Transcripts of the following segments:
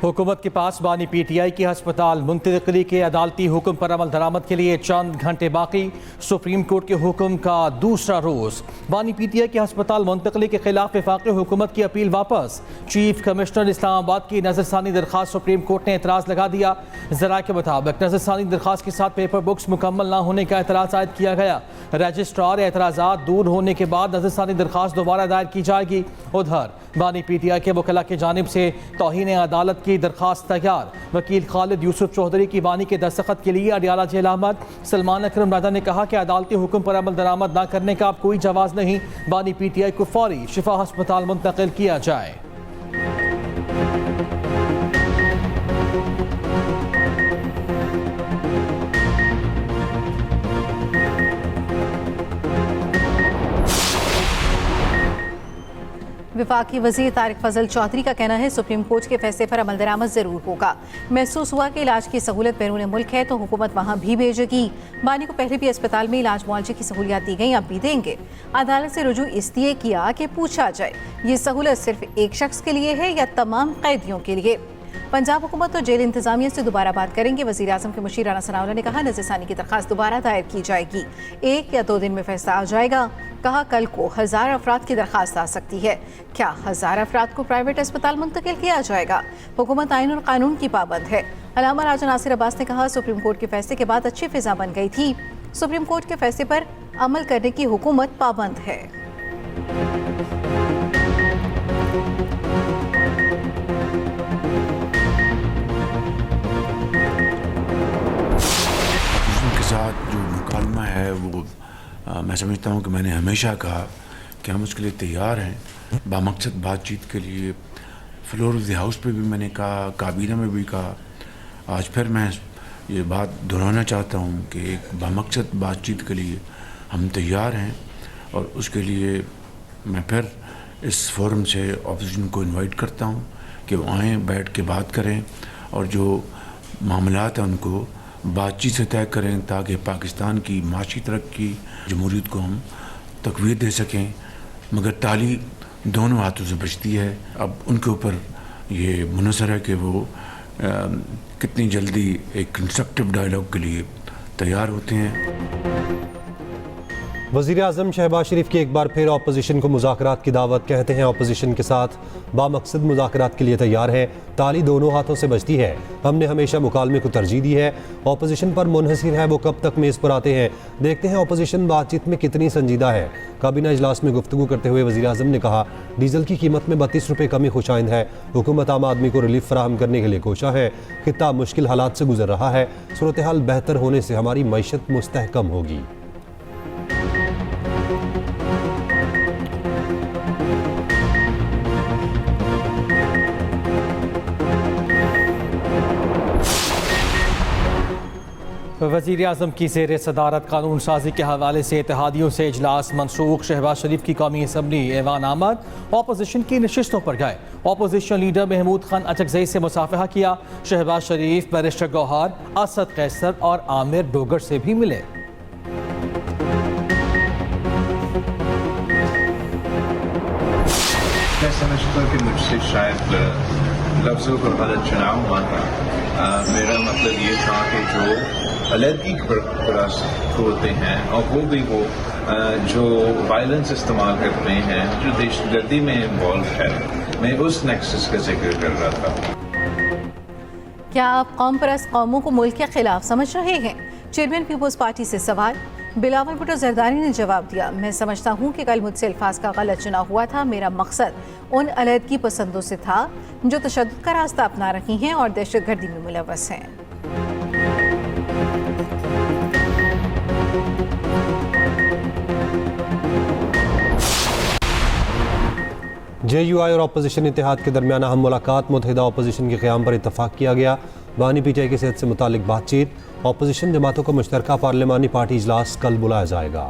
हुकूमत के पास बानी पीटीआई की अस्पताल मुंतकिली के अदालती हुक्म पर अमल दरामद के लिए चंद घंटे बाकी। सुप्रीम कोर्ट के हुक्म का दूसरा रोज। बानी पीटीआई के अस्पताल मुंतकिली के खिलाफ वफाकी हुकूमत की अपील वापस। चीफ कमिश्नर इस्लामाबाद की नजरसानी दरखास्त सुप्रीम कोर्ट ने एतराज़ लगा दिया। जरा के मुताबिक नजरसानी दरखास्त के साथ पेपर बुक्स मुकम्मल न होने का एतराज़ आयद किया गया। रजिस्ट्रार एतराज़ात दूर होने के बाद नजरसानी दरखास्त दोबारा दायर की जाएगी। उधर बानी पीटीआई के वकला की जानिब से तौहीन अदालत की दरखास्त तैयार। वकील खालिद यूसुफ चौधरी की बानी के दस्तखत के लिए अडियाला जेल अहमद। सलमान अकरम राजा ने कहा कि अदालती हुक्म पर अमल दरामद न करने का अब कोई जवाब नहीं। बानी पीटीआई को फौरी शिफा अस्पताल मुंतकिल किया जाए। विफाकी वज़ीर तारिक फजल चौधरी का कहना है सुप्रीम कोर्ट के फैसले पर अमल दरामद जरूर होगा। महसूस हुआ कि इलाज की सहूलत बैरून मुल्क है तो हुकूमत वहाँ भी भेजेगी। बानी को पहले भी अस्पताल में इलाज मुआवजे की सहूलियत दी गई, अब भी देंगे। अदालत से रुजू इसलिए किया कि पूछा जाए ये सहूलत सिर्फ एक शख्स के लिए है या तमाम कैदियों के लिए। पंजाब हुकूमत और जेल इंतजामिया से दोबारा बात करेंगे। वज़ीर आज़म के मुशीर राना सनाउल्लाह ने कहा नजरसानी की दरखास्त दोबारा दायर की जाएगी। 1 या 2 दिन में फैसला आ जाएगा। कहा कल को 1000 अफराद की दरखास्त आ सकती है। क्या 1000 अफराद को प्राइवेट अस्पताल मुंतकिल किया जाएगा? हुकूमत आइन और कानून की पाबंद है। अल्लामा राजा नासिर अब्बास ने कहा सुप्रीम कोर्ट के फैसले के बाद अच्छी फिजा बन गई थी। सुप्रीम कोर्ट के फैसले पर अमल करने की हुकूमत पाबंद है। साथ जो मुकालमा है वो मैं समझता हूँ कि मैंने हमेशा कहा कि हम उसके लिए तैयार हैं। बामकसद बातचीत के लिए फ्लोर ऑफ द हाउस पे भी मैंने कहा, काबीना में भी कहा। आज फिर मैं ये बात दोहराना चाहता हूँ कि एक बामकसद बातचीत के लिए हम तैयार हैं और उसके लिए मैं फिर इस फोरम से ऑपोजिशन को इनवाइट करता हूँ कि वो आएँ, बैठ के बात करें और जो मामलात हैं उनको बातचीत से तय करें ताकि पाकिस्तान की माशी तरक्की, जमहूरियत को हम तक़वीत दे सकें। मगर ताली दोनों हाथों से बचती है। अब उनके ऊपर ये मुनहसर है कि वो कितनी जल्दी एक कंस्ट्रक्टिव डायलॉग के लिए तैयार होते हैं। वज़ीर आज़म शहबाज शरीफ की एक बार फिर अपोजिशन को मुज़ाकरात की दावत। कहते हैं अपोजिशन के साथ बामकसद मुज़ाकरात के लिए तैयार हैं। ताली दोनों हाथों से बजती है। हमने हमेशा मुकालमे को तरजीह दी है। अपोजिशन पर मुनहसिर है वो कब तक मेज़ पर आते हैं। देखते हैं अपोजिशन बातचीत में कितनी संजीदा है। काबीना इजलास में गुफ्तगू करते हुए वज़ीर आज़म ने कहा डीजल की कीमत में 32 रुपये कमी खुशाइंद है। हुकूमत आम आदमी को रिलीफ फराहम करने के लिए कोशा है। खित्ता मुश्किल हालात से गुजर रहा है। सूरत हाल बेहतर होने से हमारी मईशत मुस्तहकम होगी। वज़ीर आज़म की ज़ेर सदारत कानून साजी के हवाले से इत्तेहादियों से इजलास मनसूख। शहबाज शरीफ की कौमी असम्बली ऐवान आमद। अपोजिशन की नशिस्तों पर गए। अपोजिशन लीडर महमूद खान अचकज़ई से मुसाफहा किया। शहबाज शरीफ, बैरिस्टर गौहर, असद कैसर और आमिर डोगर से भी मिले। मैं समझता हूँ कि मुझसे शायद लफ्ज़ों का गलत चुनाव हुआ था। मेरा मतलब ये था कि जो अलहदगी होते हैं और वो भी वो जो वायलेंस इस्तेमाल करते हैं, जो दहशतगर्दी में इन्वॉल्व है, मैं उस नेक्सस का जिक्र कर रहा था। क्या आप कौम परस्त कौमों को मुल्क के खिलाफ समझ रहे हैं? चेयरमैन पीपल्स पार्टी से सवाल। बिलावल भुट्टो जरदारी ने जवाब दिया मैं समझता हूँ कि कल मुझसे अल्फाज का गलत चुनाव हुआ था। मेरा मकसद उन अलहदगी पसंदों से था जो तशद्दुद का रास्ता अपना रही हैं और दहशतगर्दी में मुलव्वस हैं। JUI और अपोजिशन इत्तेहाद के दरमियान अहम मुलाकात। मुत्तहिदा अपोजिशन के क़याम पर इत्तफाक किया गया। बानी पीटीआई की सेहत से मुतालिक बातचीत। अपोजिशन जमातों का मुश्तरका पार्लिमानी पार्टी इजलास कल बुलाया जाएगा।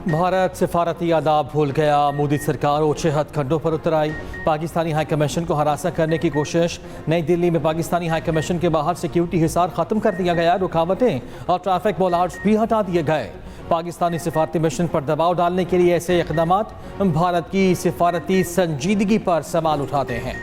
भारत सिफारती आदाब भूल गया, मोदी सरकार ऊंचे हथकंडों पर उतर आई। पाकिस्तानी हाई कमीशन को हरासा करने की कोशिश। नई दिल्ली में पाकिस्तानी हाई कमीशन के बाहर सिक्योरिटी हिसार खत्म कर दिया गया, रुकावटें और ट्रैफिक बोलार्ड्स भी हटा दिए गए। पाकिस्तानी सिफारती मिशन पर दबाव डालने के लिए ऐसे इकदाम भारत की सिफारती संजीदगी पर सवाल उठाते हैं।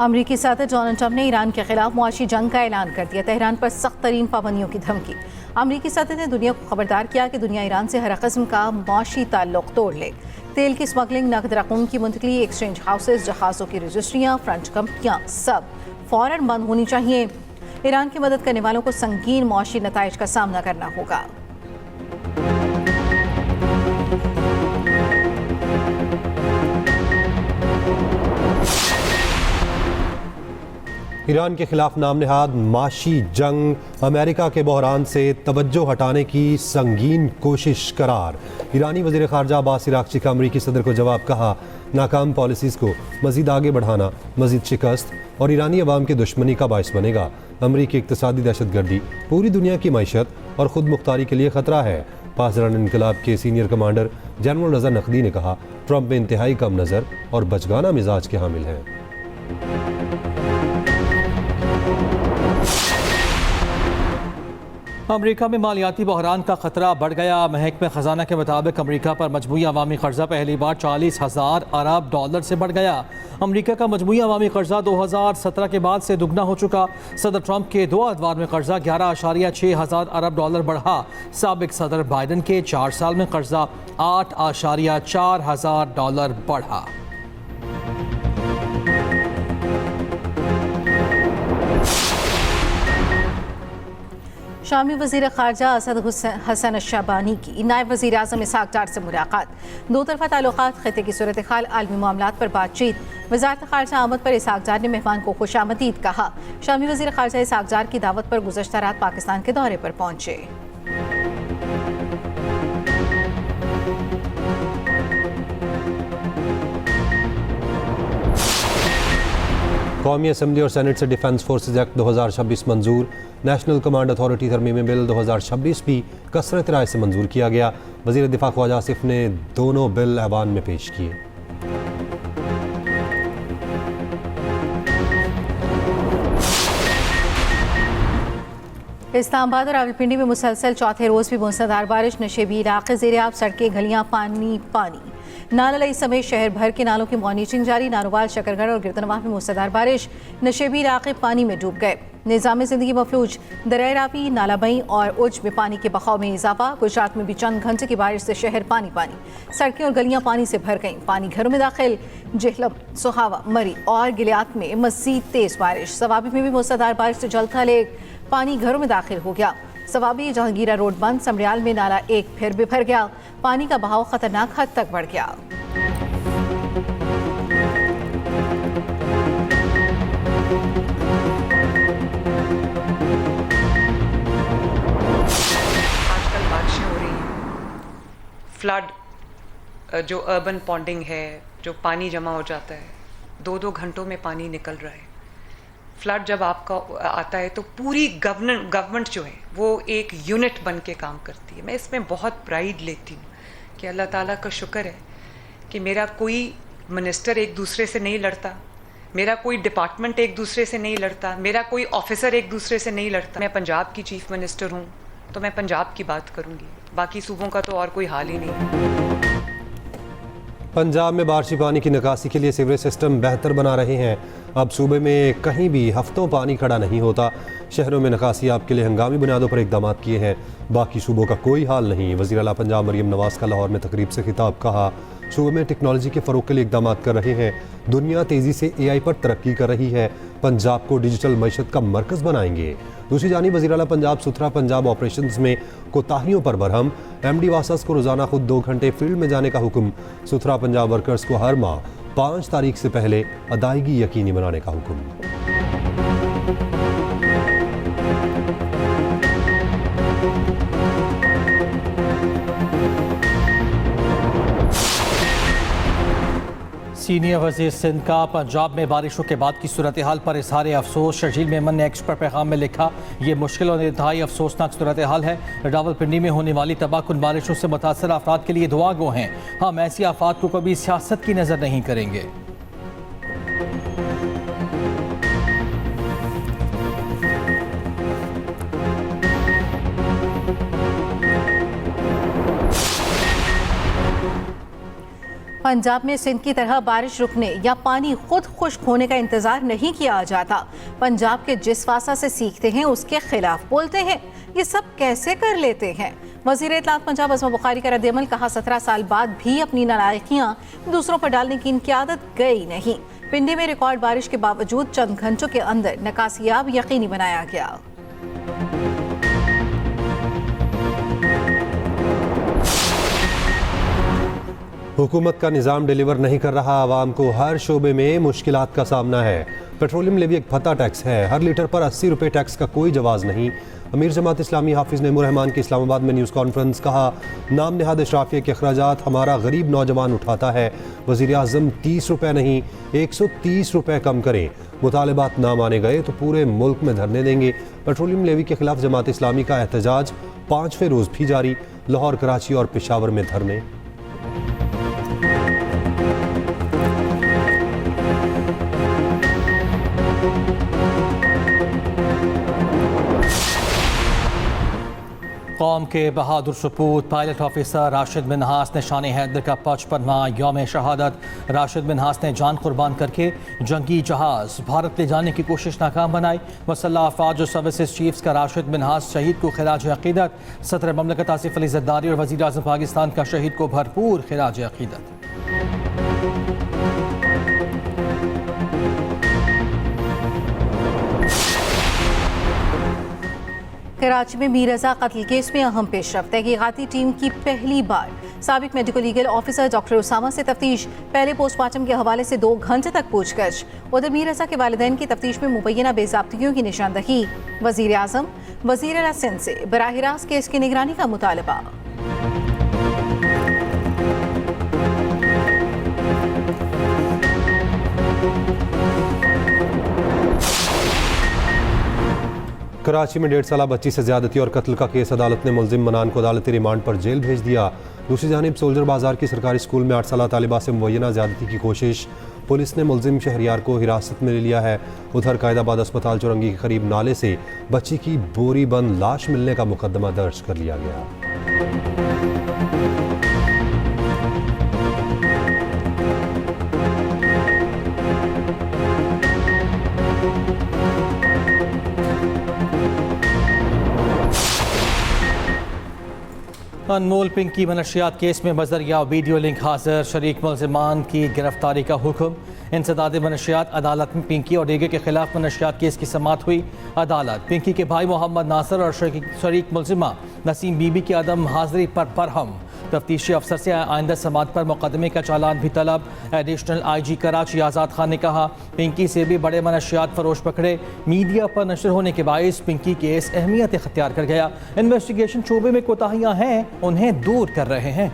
अमरीकी सदर डोनाल्ड ट्रंप ने ईरान के खिलाफ मुआशी जंग का ऐलान कर दिया। तेहरान पर सख्त तरीन पाबंदियों की धमकी। अमरीकी सदर ने दुनिया को खबरदार किया कि दुनिया ईरान से हर किस्म का मुआशी ताल्लुक तोड़ ले। तेल की स्मगलिंग, नकद रकूम की मुंतकली, एक्सचेंज हाउसेज, जहाज़ों की रजिस्ट्रियाँ, फ्रेंच कंपनियाँ सब फौरन बंद होनी चाहिए। ईरान की मदद करने वालों को संगीन मुआशी नताइज का सामना करना होगा। ईरान के खिलाफ नाम नहाद माशी जंग, अमेरिका के बहरान से तवज्जो हटाने की संगीन कोशिश करार। ईरानी वज़ीर ख़ारजा अब्बास इराक़ची का अमरीकी सदर को जवाब, कहा नाकाम पॉलिसीज़ को मज़ीद आगे बढ़ाना मज़ीद शिकस्त और ईरानी अवाम की दुश्मनी का बायस बनेगा। अमरीकी इक़्तिसादी दहशतगर्दी पूरी दुनिया की मईशत और ख़ुद मुख्तारी के लिए ख़तरा है। पासदान इनकलाब के सीनियर कमांडर जनरल रज़ा नक़वी ने कहा, ट्रंप में इंतहाई कम नज़र और बचगाना मिजाज के हामिल हैं। अमरीका में मालियाती बहरान का खतरा बढ़ गया। महकमे खजाना के मुताबिक अमरीका पर मजमूई अवामी कर्जा पहली बार 40,000 अरब डॉलर से बढ़ गया। अमरीका का मजमूई अवामी कर्जा 2017 के बाद से दुगना हो चुका। सदर ट्रंप के 2 अदवार में कर्जा 11.6 हज़ार अरब डॉलर बढ़ा। साबिक सदर बाइडन के 4 साल में कर्जा 8.4 हज़ार डॉलर बढ़ा। शामी वज़ीर ख़ारजा असद हसन शबानी की नायब वज़ीर आज़म इसहाक़ डार से मुलाकात। दो तरफ़ा ताल्लुक़ात, ख़ित्ते की सूरत हाल, आलमी मामलात पर बातचीत। वज़ारत ख़ारजा आमद पर इसहाक़ डार ने मेहमान को खुशामदीद कहा। शामी वज़ीर ख़ारजा इसहाक़ डार की दावत पर गुज़श्ता रात पाकिस्तान के दौरे पर पहुँचे। कौमी असम्बली और सेनेट से डिफेंस फोर्सेज एक्ट 2026 मंजूर। नेशनल कमांड अथॉरिटी तरमीमी बिल 2026 भी कसरत राय से मंजूर किया गया। वज़ीर दिफा ख्वाजा आसिफ ने दोनों बिल ऐवान में पेश किए। इस्लामाबाद और रावलपिंडी में मुसलसल चौथे रोज़ भी मूसलाधार बारिश। नशेबी इलाके ज़ेर-ए-आब, सड़कें गलियां पानी पानी। नाला समेत शहर भर के नालों की मॉनिटरिंग जारी। नारोवाल, शकरगढ़ और गिरदनवाह में मूसलाधार बारिश। नशेबी इलाके पानी में डूब गए। निज़ाम ज़िंदगी मफलूज। दरिया रावी, नालाबई और उज में पानी के बहाव में इजाफा। गुजरात में भी चंद घंटे की बारिश से शहर पानी पानी। सड़कें और गलियां पानी से भर गईं। पानी घरों में दाखिल। जेहलम, सोहावा, मरी और गिलियात में मज़ीद तेज़ बारिश। सवाबी में भी मूसलाधार बारिश से जलथा लेक पानी घरों में दाखिल हो गया। सवाबी जहांगीरा रोड बंद। समरियाल में नाला एक फिर बिफर गया। पानी का बहाव खतरनाक हद तक बढ़ गया। आजकल बारिशें हो रही हैं, फ्लड, जो अर्बन पॉन्डिंग है, जो पानी जमा हो जाता है, 2-2 घंटों में पानी निकल रहा है। फ्लड जब आपका आता है तो पूरी गवर्नमेंट जो है वो एक यूनिट बन के काम करती है। मैं इसमें बहुत प्राइड लेती हूँ कि अल्लाह ताला का शुक्र है कि मेरा कोई मिनिस्टर एक दूसरे से नहीं लड़ता, मेरा कोई डिपार्टमेंट एक दूसरे से नहीं लड़ता, मेरा कोई ऑफिसर एक दूसरे से नहीं लड़ता। मैं पंजाब की चीफ मिनिस्टर हूँ तो मैं पंजाब की बात करूँगी, बाकी सूबों का तो और कोई हाल ही नहीं। पंजाब में बारिशी पानी की निकासी के लिए सीवरेज सिस्टम बेहतर बना रहे हैं। अब सूबे में कहीं भी हफ्तों पानी खड़ा नहीं होता। शहरों में निकासी आप के लिए हंगामी बुनियादों पर इकदाम किए हैं, बाकी सूबों का कोई हाल नहीं। वज़ीर आला पंजाब मरियम नवाज़ का लाहौर में तकरीब से खिताब, कहा सूबे में टेक्नोलॉजी के फ़रोग के लिए इकदाम कर रहे हैं। दुनिया तेज़ी से AI पर तरक्की कर रही है, पंजाब को डिजिटल मईशत का मरकज़ बनाएंगे। दूसरी जानिब वज़ीर आला पंजाब सुथरा पंजाब ऑपरेशंस में कोताहियों पर बरहम। MD वासस को रोज़ाना खुद 2 घंटे फील्ड में जाने का हुक्म। सुथरा पंजाब वर्कर्स को हर माह 5 तारीख से पहले अदायगी यकीनी बनाने का हुक्म। सीनियर वजीर सिंध का पंजाब में बारिशों के बाद की सूरत हाल पर इजहार अफसोस। शर्जील मेमन ने एक्स पर पैगाम में लिखा, ये मुश्किल और इंतहाई अफसोसनाक सूरत हाल है। रावलपिंडी में होने वाली तबाहकुन बारिशों से मुतासर अफराद के लिए दुआ गो हैं। हम ऐसी आफात को कभी सियासत की नज़र नहीं करेंगे। पंजाब में सिंध की तरह बारिश रुकने या पानी खुद खुश्क होने का इंतजार नहीं किया जाता। पंजाब के जिस फासा से सीखते हैं उसके खिलाफ बोलते हैं। ये सब कैसे कर लेते हैं? वज़ीर इत्तलात पंजाब अज़मा बुखारी का रद्द-ए-अमल, कहा 17 साल बाद भी अपनी नालायकियां दूसरों पर डालने की इनकी आदत गई नहीं। पिंडी में रिकॉर्ड बारिश के बावजूद चंद घंटों के अंदर निकासियाब यकीनी बनाया गया। हुकूमत का निज़ाम डिलीवर नहीं कर रहा, आवाम को हर शोबे में मुश्किलात का सामना है। पेट्रोलियम लेवी एक भत्ता टैक्स है, हर लीटर पर 80 रुपये टैक्स का कोई जवाज़ नहीं। अमीर जमात इस्लामी हाफिज़ नईमुर रहमान की इस्लामाबाद में न्यूज़ कॉन्फ्रेंस, कहा नाम नहाद इशराफिया के अखराजात हमारा गरीब नौजवान उठाता है। वज़ीर आज़म 30 रुपये नहीं 130 रुपये कम करें। मुतालबात ना माने गए तो पूरे मुल्क में धरने देंगे। पेट्रोलियम लेवी के खिलाफ जमात इस्लामी का एहतजाज 5वें रोज़ भी जारी। लाहौर, कराची और पेशावर में धरने। कौम के बहादुर सपूत पायलट ऑफिसर राशिद मिन्हास ने शान हैदर का 55वां यौम शहादत। राशिद मिन्हास ने जान कुर्बान करके जंगी जहाज भारत ले जाने की कोशिश नाकाम बनाई। मुसल्लह अफवाज और सर्विसेज चीफ्स का राशिद मिन्हास शहीद को खिराज अकीदत। सदर ममलकत आसिफ अली ज़रदारी और वज़ीर आज़म पाकिस्तान का शहीद को भरपूर खिराज अकीदत। कराची में मीर रजा कत्ल केस में अहम पेशरफ्त। तहकीकाती टीम की पहली बार साबिक medical legal officer doctor Usama से तफ्तीश। पहले पोस्टमार्टम के हवाले से 2 घंटे तक पूछताछ। उधर मीर रजा के वालिदैन की तफ्तीश में मुबैना बेज़ाब्तियों की निशानदही। वज़ीर आज़म वज़ीर आला सिंध से बराह रास्त केस की निगरानी का मुतालबा। कराची में 1.5 साल बच्ची से ज्यादती और कत्ल का केस, अदालत ने मुलजिम मनान को अदालती रिमांड पर जेल भेज दिया। दूसरी जानिब सोल्जर बाजार की सरकारी स्कूल में 8 साल तालिबा से मुबैना ज्यादती की कोशिश, पुलिस ने मुलजिम शहरियार को हिरासत में ले लिया है। उधर कायदाबाद अस्पताल चौरंगी के करीब नाले से बच्ची की बोरी बंद लाश मिलने का मुकदमा दर्ज कर लिया गया। अनमोल पिंकी मनशियात केस में बजरिया वीडियो लिंक हाजिर। शरीक मुलजिमान की गिरफ्तारी का हुक्म। इंसदाद मनशियात अदालत में पिंकी और डीगे के खिलाफ मनशियात केस की समाअत हुई। अदालत पिंकी के भाई मोहम्मद नासिर और शरीक मुलजिमा नसीम बीबी की अदम हाजिरी पर बरहम। तफ्तीशी अफसर से आइंदा समाअत पर मुकदमे का चालान भी तलब। एडिशनल IG कराची आज़ाद खान ने कहा पिंकी से भी बड़े मनशियात फरोश पकड़े। मीडिया पर नशर होने के बायस पिंकी केस अहमियत इख्तियार कर गया। इन्वेस्टिगेशन शोबे में कोताहियां हैं, उन्हें दूर कर रहे हैं।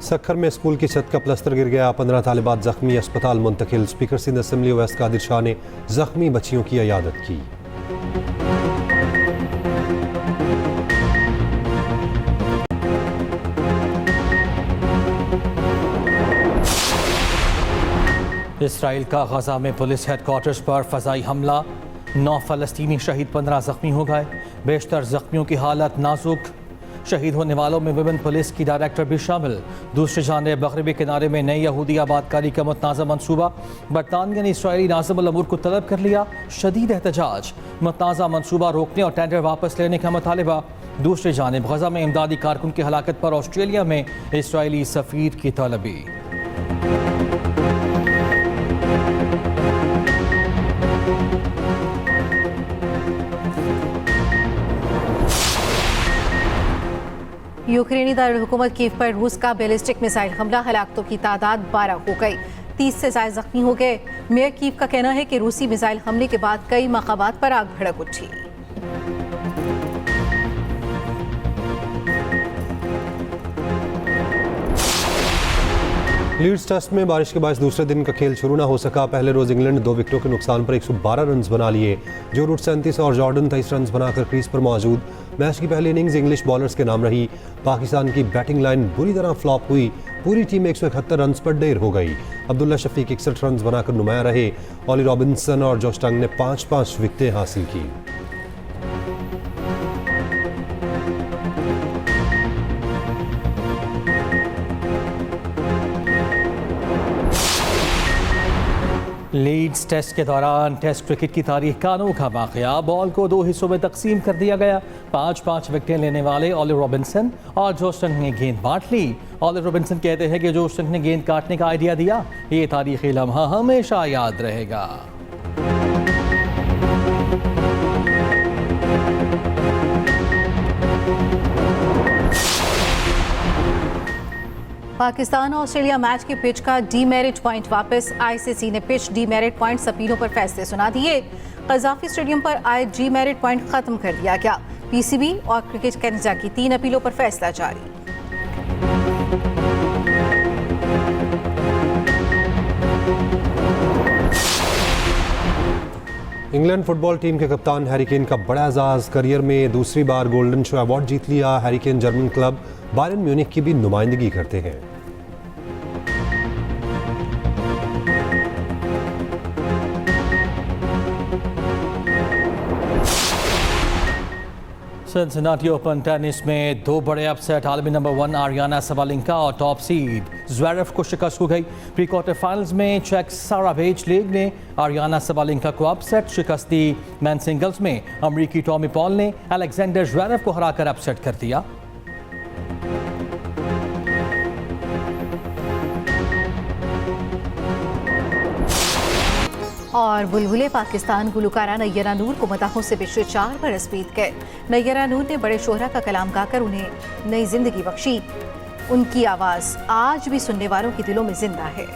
सक्खर में स्कूल की छत का प्लस्तर गिर गया, 15 तालिबात जख्मी, अस्पताल मुंतकिल। स्पीकर सिंध असेंबली ओवैस कादिर शाह ने जख्मी बच्चियों की इयादत की। इसराइल का गजा में पुलिस हेडक्वार्टर्स पर फजाई हमला, 9 फ़लस्तीनी शहीद, 15 जख्मी हो गए। बेशतर जख्मियों की हालत नाजुक। शहीद होने वालों में विभिन्न पुलिस की डायरेक्टर भी शामिल। दूसरी जानिब मगरबी किनारे में नई यहूदी आबादकारी का मुतनाज़ा मनसूबा, बरतानिया ने इसराइली नाज़िम अल अमूर को तलब कर लिया। शदीद एहतजाज, मुतनाज़ा मनसूबा रोकने और टेंडर वापस लेने का मुतालिबा। दूसरी जानिब गजा में इमदादी कारकुन की हलाकत पर ऑस्ट्रेलिया में इसराइली सफ़ीर की तलबी। यूक्रेनी दारुल-हुकूमत कीव पर रूस का बैलिस्टिक मिसाइल हमला, हलाकतों की तादाद 12 हो गई, 30 से ज्यादा जख्मी हो गए। मेयर कीव का कहना है कि रूसी मिसाइल हमले के बाद कई मकामात पर आग भड़क उठी। लीड्स टेस्ट में बारिश के बाद दूसरे दिन का खेल शुरू ना हो सका। पहले रोज इंग्लैंड ने 2 विकेटों के नुकसान पर 112 रन बना लिए। जो रूट 37 और जॉर्डन 23 रन बनाकर क्रीज पर मौजूद। मैच की पहली इनिंग्स इंग्लिश बॉलर्स के नाम रही। पाकिस्तान की बैटिंग लाइन बुरी तरह फ्लॉप हुई। पूरी टीम 171 रन पर ढेर हो गई। अब्दुल्ला शफीक 61 रन बनाकर नुमाया रहे। ऑली रॉबिन्सन और जोश टंग ने 5-5 विकेटें हासिल की। लीड्स टेस्ट के दौरान टेस्ट क्रिकेट की तारीख का अनोखा वाकया। बॉल को 2 हिस्सों में तकसीम कर दिया गया। 5-5 विकेटें लेने वाले ऑली रॉबिन्सन और जोश टंग ने गेंद बांट ली। ऑली रॉबिन्सन कहते हैं कि जोश टंग ने गेंद काटने का आइडिया दिया। ये तारीखी लम्हा हमेशा याद रहेगा। पाकिस्तान ऑस्ट्रेलिया मैच के पिच का डीमेरिट पॉइंट वापस। आईसीसी ने पिच डीमेरिट पॉइंट्स अपीलों पर फैसले सुना दिए। कजाफी स्टेडियम पर आए डीमेरिट पॉइंट खत्म कर दिया गया। पीसीबी और क्रिकेट कैनेडा की 3 अपीलों पर फैसला जारी। इंग्लैंड फुटबॉल टीम के कप्तान हैरी केन का बड़ा एजाज। करियर में दूसरी बार गोल्डन शो अवार्ड जीत लिया। Harry Kane German club Byron Munich की भी नुमाइंदगी करते हैं। सिंसिनाटी ओपन टेनिस में 2 बड़े अपसेट। आलमी नंबर 1 आरियाना सबालेंका और टॉप सीड ज़्वेरेव को शिकस्त हो गई। प्री क्वार्टर फाइनल्स में चेक सारा बेजलेग ने आरियाना सबालेंका को अपसेट शिकस्त दी। मैन सिंगल्स में अमरीकी टॉमी पॉल ने अलेक्जेंडर ज़्वेरेव को हराकर अपसेट कर दिया। और बुलबुले पाकिस्तान गुलकारा नैयरा नूर को मदाहों से पिछले 4 बरस बीत गए। नैयरा नूर ने बड़े शोहरा का कलाम गाकर उन्हें नई जिंदगी बख्शी। उनकी आवाज़ आज भी सुनने वालों के दिलों में जिंदा है।